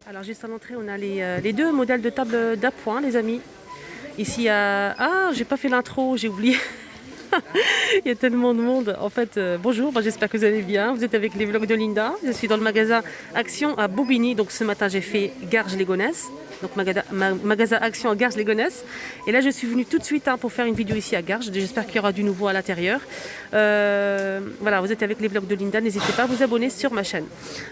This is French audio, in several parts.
Alors juste à l'entrée, on a les deux modèles de table d'appoint, les amis. Ici, ah, j'ai pas fait l'intro, j'ai oublié. Il y a tellement de monde. En fait, bonjour, j'espère que vous allez bien. Vous êtes avec les vlogs de Linda. Je suis dans le magasin Action à Bobigny. Donc ce matin, j'ai fait Garges-les-Gonesse. Donc magasin Action à Garges-les-Gonesse. Et là, je suis venue tout de suite pour faire une vidéo ici à Garges. J'espère qu'il y aura du nouveau à l'intérieur. Voilà, vous êtes avec les vlogs de Linda. N'hésitez pas à vous abonner sur ma chaîne.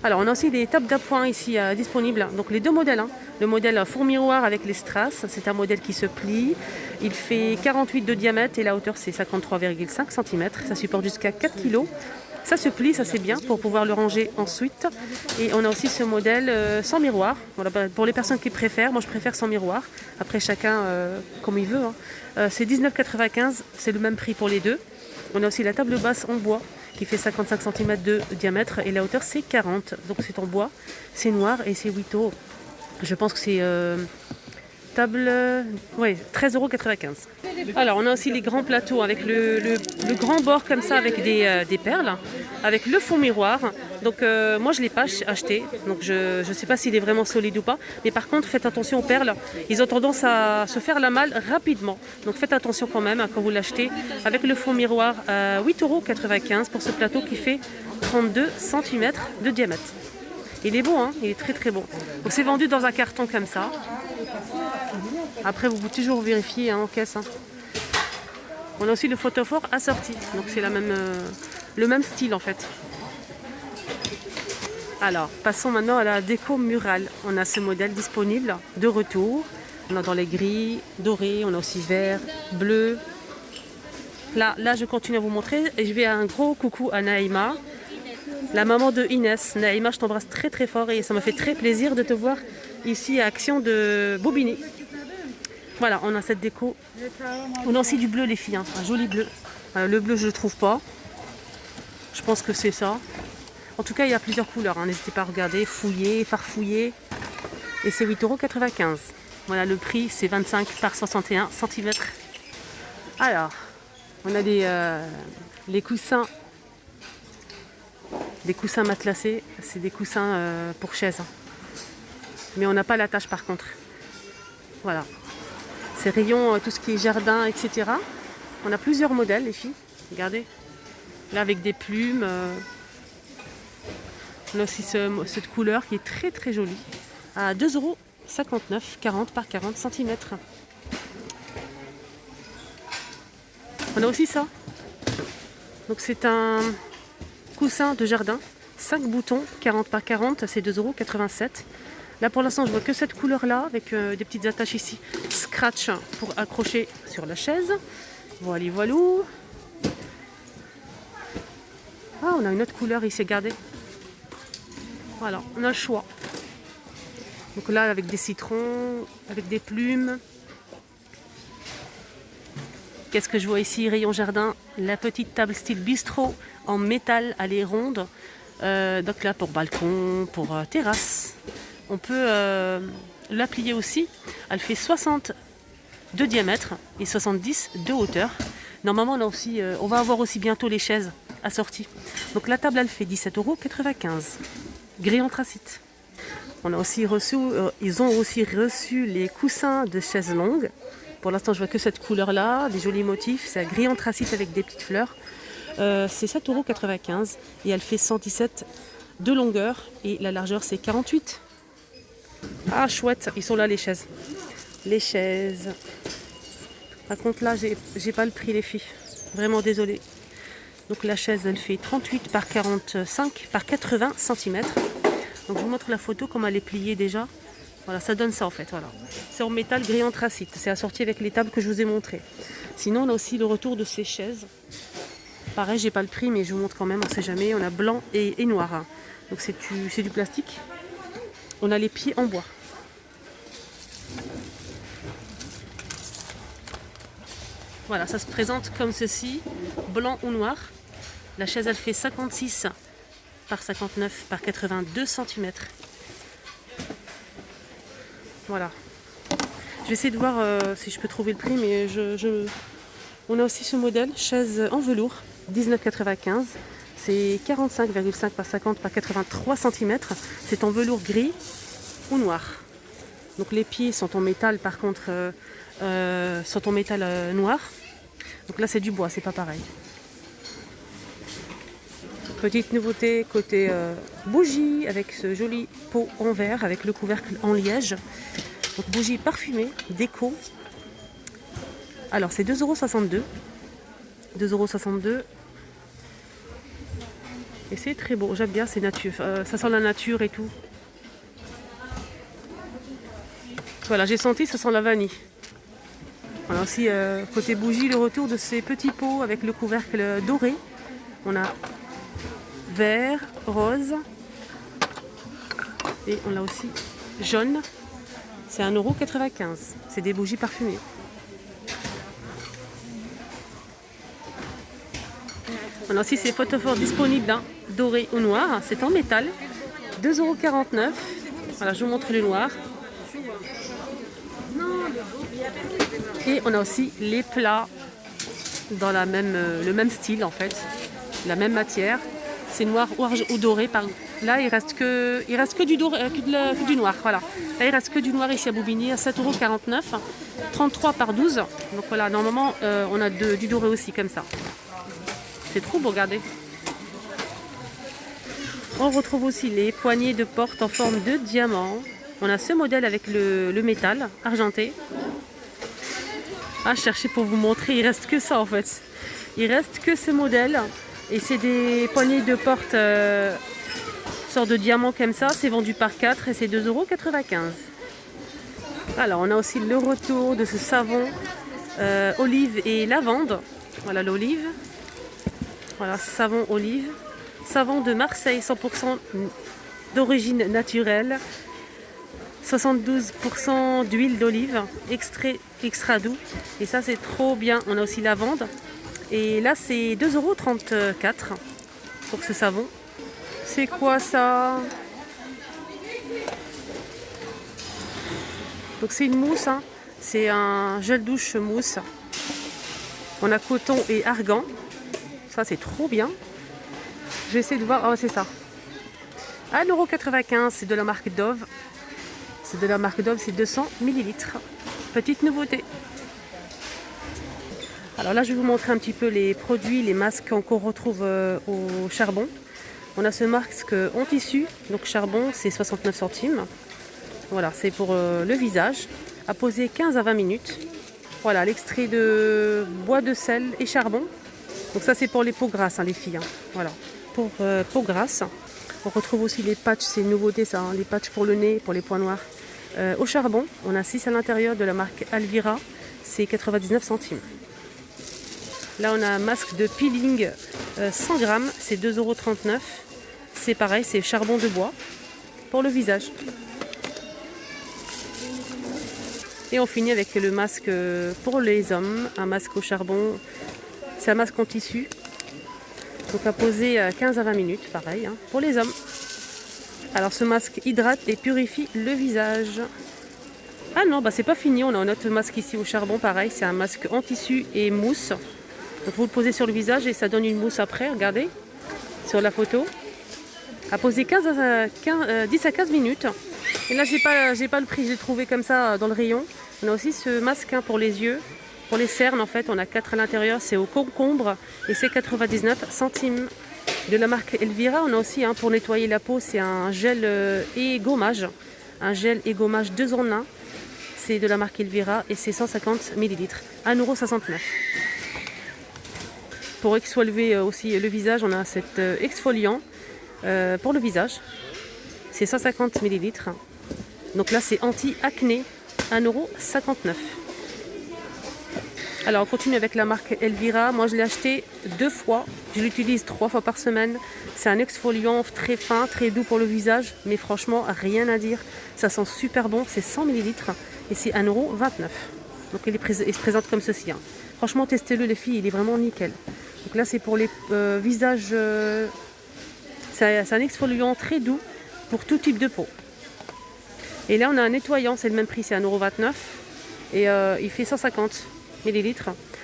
Alors, on a aussi des tables d'appoint ici disponibles. Donc les deux modèles. Le modèle four miroir avec les strass. C'est un modèle qui se plie. Il fait 48 de diamètre et la hauteur c'est 53,5 cm. Ça supporte jusqu'à 4 kg. Ça se plie, ça c'est bien pour pouvoir le ranger ensuite. Et on a aussi ce modèle sans miroir. Voilà, pour les personnes qui préfèrent, moi je préfère sans miroir. Après chacun comme il veut. C'est 19,95, c'est le même prix pour les deux. On a aussi la table basse en bois qui fait 55 cm de diamètre et la hauteur c'est 40. Donc c'est en bois, c'est noir et c'est 8 euros. Je pense que c'est table, ouais, 13,95 €. Alors on a aussi les grands plateaux avec le grand bord comme ça avec des perles, avec le fond miroir. Donc moi je ne l'ai pas acheté, donc je ne sais pas s'il est vraiment solide ou pas. Mais par contre faites attention aux perles, ils ont tendance à se faire la malle rapidement. Donc faites attention quand même quand vous l'achetez. Avec le fond miroir à 8,95 € pour ce plateau qui fait 32 cm de diamètre. Il est beau, il est très très beau. Donc c'est vendu dans un carton comme ça. Après vous pouvez toujours vérifier en caisse. On a aussi le photophore assorti. Donc c'est le même style en fait. Alors passons maintenant à la déco murale. On a ce modèle disponible de retour. On a dans les gris, dorés, on a aussi vert, bleu. Là je continue à vous montrer et je vais à un gros coucou à Naïma. La maman de Inès. Naïma, je t'embrasse très très fort et ça m'a fait très plaisir de te voir ici à Action de Bobigny. Voilà, on a cette déco. On a aussi du bleu les filles, un joli bleu. Le bleu je ne le trouve pas. Je pense que c'est ça. En tout cas, il y a plusieurs couleurs. N'hésitez pas à regarder, fouiller, farfouiller. Et c'est 8,95 €. Voilà, le prix c'est 25 par 61 cm. Alors, on a les coussins. Des coussins matelassés, c'est des coussins pour chaises. Mais on n'a pas la tâche par contre. Voilà. C'est rayon, tout ce qui est jardin, etc. On a plusieurs modèles, les filles. Regardez. Là, avec des plumes. On a aussi cette couleur qui est très très jolie. À 2,59 €, 40 par 40 cm. On a aussi ça. Donc c'est un coussin de jardin, 5 boutons, 40 par 40, c'est 2,87 €. Là pour l'instant je vois que cette couleur là avec des petites attaches ici, scratch pour accrocher sur la chaise. Voilà, voilou. Ah, on a une autre couleur ici, regardez. Voilà, on a le choix. Donc là avec des citrons, avec des plumes. Qu'est-ce que je vois ici? Rayon jardin, la petite table style bistrot en métal, elle est ronde. Donc là pour balcon, pour terrasse. On peut la plier aussi. Elle fait 60 de diamètre et 70 de hauteur. Normalement on va avoir aussi bientôt les chaises assorties. Donc la table elle fait 17,95 €. Gris anthracite. On a aussi ils ont aussi reçu les coussins de chaises longues. Pour l'instant, je vois que cette couleur-là, des jolis motifs. C'est un gris anthracite avec des petites fleurs. C'est 7,95 € et elle fait 117 de longueur et la largeur c'est 48. Ah chouette, ils sont là les chaises. Les chaises. Par contre là, j'ai pas le prix les filles. Vraiment désolée. Donc la chaise elle fait 38 par 45 par 80 cm. Donc je vous montre la photo comme elle est pliée déjà. Voilà, ça donne ça en fait, voilà. C'est en métal gris anthracite, c'est assorti avec les tables que je vous ai montrées. Sinon, on a aussi le retour de ces chaises. Pareil, j'ai pas le prix, mais je vous montre quand même, on sait jamais. On a blanc et noir. Donc c'est du plastique. On a les pieds en bois. Voilà, ça se présente comme ceci, blanc ou noir. La chaise, elle fait 56 par 59 par 82 cm. Voilà. Je vais essayer de voir si je peux trouver le prix, mais on a aussi ce modèle, chaise en velours, 19,95 €. C'est 45,5 par 50 par 83 cm. C'est en velours gris. ou noir. Donc les pieds sont en métal, par contre, sont en métal noir. Donc là, c'est du bois, c'est pas pareil. Petite nouveauté côté bougie avec ce joli pot en verre avec le couvercle en liège. Donc bougie parfumée, déco. Alors c'est 2,62 €. 2,62 €. Et c'est très beau, j'aime bien, c'est nature. Ça sent la nature et tout. Voilà, j'ai senti, ça sent la vanille. Voilà aussi côté bougie, le retour de ces petits pots avec le couvercle doré. On a vert, rose et on a aussi jaune. C'est 1,95 €. C'est des bougies parfumées. On a aussi ces photophores disponibles, hein, doré ou noir. C'est en métal. 2,49 €. Voilà, je vous montre le noir. Et on a aussi les plats dans le même style en fait, la même matière. C'est noir ou doré. Là, il reste que du doré, que du noir. Voilà. Là, il reste que du noir ici à Bobigny à 7,49 €. 33 par 12. Donc voilà, normalement, on a du doré aussi comme ça. C'est trop beau, regardez. On retrouve aussi les poignées de porte en forme de diamant. On a ce modèle avec le métal argenté. Ah, je cherchais pour vous montrer, il reste que ça en fait. Il reste que ce modèle. Et c'est des poignées de porte sorte de diamant comme ça. C'est vendu par 4 et c'est 2,95 €. Alors, on a aussi le retour de ce savon olive et lavande. Voilà l'olive. Voilà, savon olive. Savon de Marseille, 100% d'origine naturelle. 72% d'huile d'olive, extra doux. Et ça, c'est trop bien. On a aussi lavande. Et là, c'est 2,34 € pour ce savon. C'est quoi ça? Donc, c'est une mousse. Hein. C'est un gel douche mousse. On a coton et argan. Ça, c'est trop bien. J'essaie de voir. Ah, c'est ça. 1,95 €. C'est de la marque Dove. C'est de la marque Dove, c'est 200 ml. Petite nouveauté. Alors là, je vais vous montrer un petit peu les produits, les masques qu'on retrouve au charbon. On a ce masque en tissu, donc charbon, c'est 69 centimes. Voilà, c'est pour le visage, à poser 15 à 20 minutes. Voilà, l'extrait de bois de sel et charbon. Donc ça, c'est pour les peaux grasses, hein, les filles. Hein. Voilà, pour peau grasse. On retrouve aussi les patchs, c'est une nouveauté ça, hein, les patchs pour le nez, pour les points noirs. Au charbon, on a 6 à l'intérieur de la marque Alvira, c'est 99 centimes. Là, on a un masque de peeling 100 grammes, c'est 2,39 €. C'est pareil, c'est charbon de bois pour le visage. Et on finit avec le masque pour les hommes, un masque au charbon. C'est un masque en tissu. Donc à poser 15 à 20 minutes, pareil, hein, pour les hommes. Alors ce masque hydrate et purifie le visage. Ah non, bah c'est pas fini, on a un autre masque ici au charbon, pareil, c'est un masque en tissu et mousse. Donc vous le posez sur le visage et ça donne une mousse après, regardez, sur la photo. À poser 10 à 15 minutes. Et là, j'ai pas le prix, je l'ai trouvé comme ça dans le rayon. On a aussi ce masque hein, pour les yeux, pour les cernes en fait, on a 4 à l'intérieur, c'est au concombre et c'est 99 centimes. De la marque Elvira, on a aussi hein, pour nettoyer la peau, c'est un gel et gommage. Un gel et gommage 2 en 1. C'est de la marque Elvira et c'est 150 ml. 1,69 €. Pour exfolier aussi le visage, on a cet exfoliant pour le visage. C'est 150 ml. Donc là, c'est anti-acné. 1,59 €. Alors on continue avec la marque Elvira. Moi je l'ai acheté 2 fois. Je l'utilise 3 fois par semaine. C'est un exfoliant très fin, très doux pour le visage. Mais franchement, rien à dire. Ça sent super bon. C'est 100 ml et c'est 1,29 €. Donc il se présente comme ceci. Hein. Franchement, testez-le les filles, il est vraiment nickel. Donc là c'est pour les visages. C'est un exfoliant très doux pour tout type de peau. Et là on a un nettoyant, c'est le même prix, c'est 1,29 € et il fait 150 ml.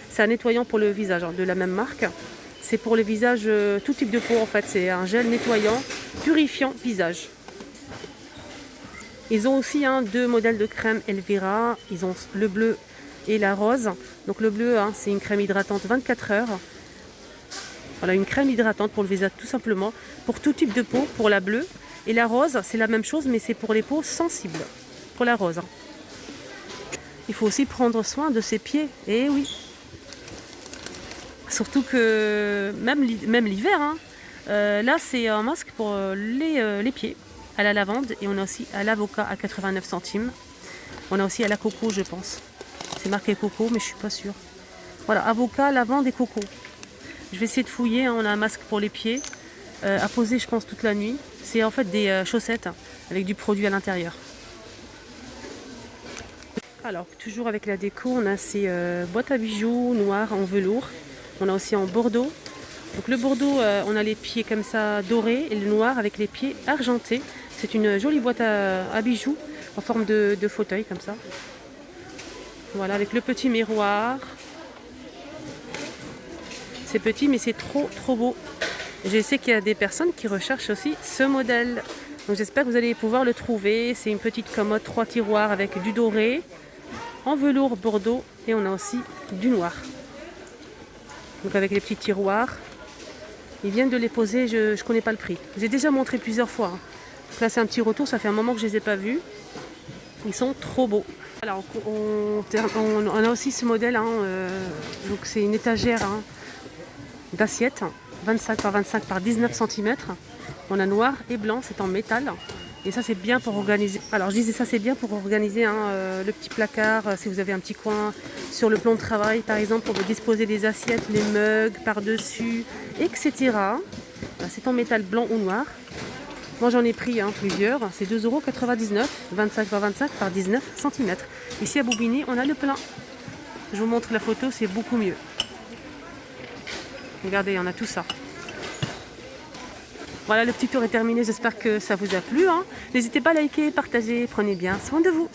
C'est un nettoyant pour le visage, hein, de la même marque. C'est pour le visage, tout type de peau en fait. C'est un gel nettoyant, purifiant visage. Ils ont aussi deux modèles de crème Elvira. Ils ont le bleu et la rose. Donc le bleu, c'est une crème hydratante 24 heures. Voilà, une crème hydratante pour le visage tout simplement, pour tout type de peau, pour la bleue. Et la rose, c'est la même chose, mais c'est pour les peaux sensibles, pour la rose. Il faut aussi prendre soin de ses pieds, et oui. Surtout que même l'hiver, là c'est un masque pour les pieds, à la lavande, et on a aussi à l'avocat à 89 centimes. On a aussi à la coco, je pense. C'est marqué coco, mais je suis pas sûre. Voilà, avocat, lavande et coco. Je vais essayer de fouiller, on a un masque pour les pieds, à poser je pense toute la nuit. C'est en fait des chaussettes avec du produit à l'intérieur. Alors, toujours avec la déco, on a ces boîtes à bijoux noires en velours. On a aussi en bordeaux. Donc le bordeaux, on a les pieds comme ça dorés et le noir avec les pieds argentés. C'est une jolie boîte à bijoux en forme de fauteuil comme ça. Voilà, avec le petit miroir. C'est petit mais c'est trop beau. Je sais qu'il y a des personnes qui recherchent aussi ce modèle. Donc j'espère que vous allez pouvoir le trouver. C'est une petite commode 3 tiroirs avec du doré, en velours bordeaux et on a aussi du noir. Donc avec les petits tiroirs. Ils viennent de les poser, je ne connais pas le prix. J'ai déjà montré plusieurs fois. Donc là c'est un petit retour, ça fait un moment que je ne les ai pas vus. Ils sont trop beaux. Alors on a aussi ce modèle, donc c'est une étagère d'assiettes. 25 par 25 par 19 cm. On a noir et blanc, c'est en métal. Et ça c'est bien pour organiser. Alors je disais ça c'est bien pour organiser le petit placard, si vous avez un petit coin sur le plan de travail par exemple, pour disposer des assiettes, les mugs par-dessus, etc. C'est en métal blanc ou noir. Moi j'en ai pris plusieurs, c'est 2,99 €, 25 par 25 par 19 cm. Ici à Boubigny, on a le plein. Je vous montre la photo, c'est beaucoup mieux. Regardez, on a tout ça. Voilà, le petit tour est terminé. J'espère que ça vous a plu. N'hésitez pas à liker, partager. Prenez bien soin de vous.